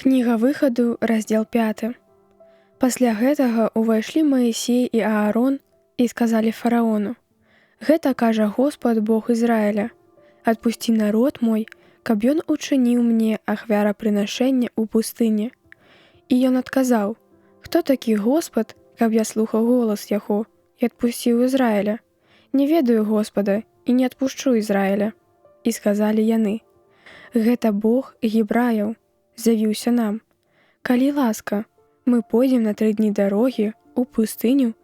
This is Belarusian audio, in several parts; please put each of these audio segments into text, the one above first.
Кніга выхаду, раздзел 5. Пасля гэтага ўвайшлі Маісей і Аарон і сказалі фараону: «Гэта кажа Господ, Бог Ізраіля: адпусці народ мой, каб ён учыніў мне ахвярапрынашэнне ў пустыні». І ён адказаў: «Хто такі Господ, каб я слухаў голас яго і адпусціў Ізраіля? Не ведаю Господа і не адпушчу Ізраіля». І сказалі яны: «Гэта Бог гебраяў з'явіўся нам. Калі ласка, мы пойдзем на 3 дні дарогі ў пустыню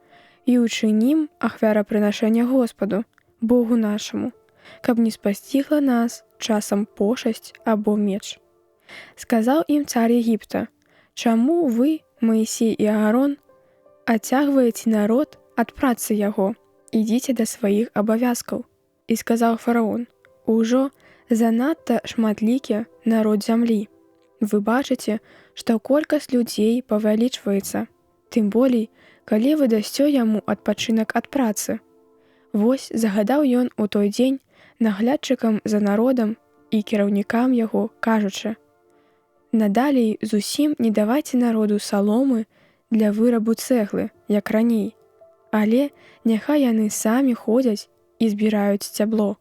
і учынім ахвярапрынашэнне Господу, Богу нашаму, каб не спасцігла нас часам пошасць або меч». Сказаў ім цар Егіпта: «Чаму вы, Маісей і Аарон, адцягваеце народ ад працы яго? Ідзіце да сваіх абавязкаў». І сказаў фараон: «Ужо занадта шматлікі народ зямлі. Вы бачыце, што колькасць людзей павялічваецца, тым болей, калі вы дасцё яму адпачынак ад працы». Вось загадаў ён у той дзень наглядчыкам за народам і кіраўнікам яго, кажучы: «Надалей зусім не давайце народу саломы для вырабу цэглы, як раней, але няхай яны самі ходзяць і збіраюць сцябло,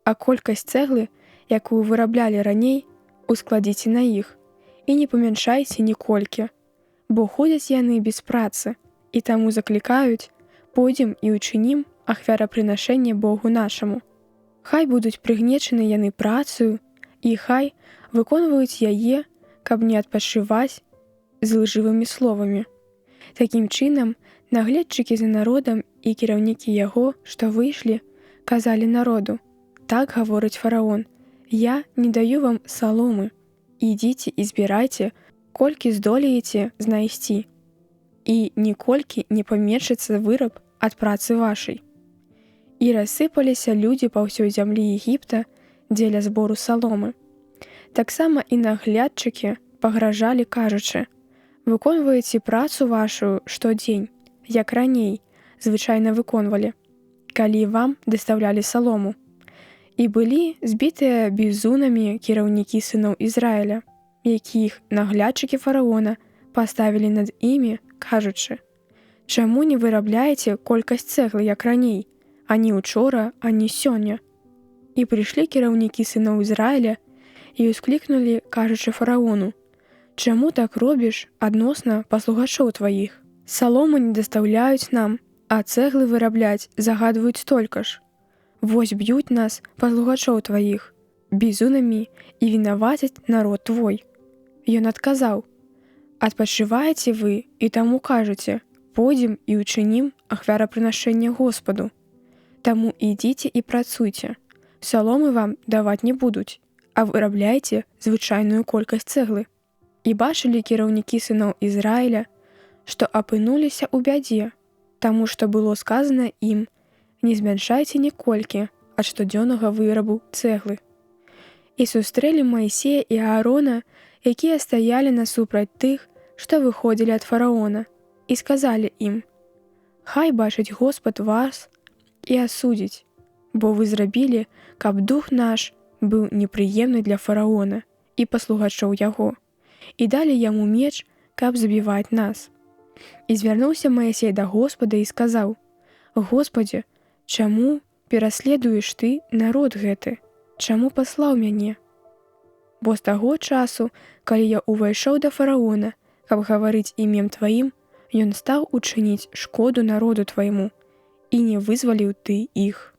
а колькасць цэглы, якую выраблялі раней, ускладзіце на іх, і не памяншайце ніколькі, бо ходзяць яны без працы, і таму заклікаюць: пойдзем і учынім ахвярапрынашэнне Богу нашаму. Хай будуць прыгнечаны яны працаю, і хай выконваюць яе, каб не адпачываць з лжывымі словамі». Такім чынам, нагледчыкі за народам і кіраўнікі яго, што выйшлі, казалі народу: «Так гаворыць фараон: я не даю вам саломы. Ідзіце і збірайце, колькі здолееце знайсці, і ніколькі не паменшыцца выраб ад працы вашай». І рассыпаліся людзі па ўсёй зямлі Егіпта дзеля збору саломы. Таксама і наглядчыкі пагражалі, кажучы: «Выконваеце працу вашу штодзень, як раней звычайна выконвалі, калі вам дастаўлялі салому». І былі збітыя бізунамі кіраўнікі сыноў Ізраіля, якіх наглядчыкі фараона паставілі над імі, кажучы: «Чаму не вырабляеце колькасць цэглы, як раней, ані учора, ані сёння?» І прыйшлі кіраўнікі сыноў Ізраіля і ўсклікнулі, кажучы фараону: «Чаму так робіш адносна паслугачоў тваіх? Салому не дастаўляюць нам, а цэглы вырабляць загадваюць столькі ж. Вось б'юць нас, паслугачоў тваіх, бізунамі і вінавацяць народ твой». Ён адказаў: «Адпачываеце вы і таму кажаце: пойдзем і учынім ахвярапрынашэнне Господу. Таму ідзіце і працуйце, саломы вам даваць не будуць, а вырабляйце звычайную колькасць цэглы». І бачылі кіраўнікі сыноў Ізраіля, што апынуліся ў бядзе, таму што было сказана ім: «Не змяншайце ніколькі ад штодзённага вырабу цэглы». І сустрэлі Маісея і Аарона, якія стаялі насупраць тых, што выходзілі ад фараона, і сказалі ім: «Хай бачыць Господ вас і асудзіць, бо вы зрабілі, каб дух наш быў непрыемны для фараона і паслугачоў яго, і далі яму меч, каб забіваць нас». І звярнуўся Маісей да Господа і сказаў: «Господзе, чаму пераследуеш ты народ гэты? Чаму паслаў мяне? Бо з таго часу, калі я ўвайшоў да фараона, каб гаварыць імем тваім, ён стаў учыніць шкоду народу твайму, і не вызваліў ты іх».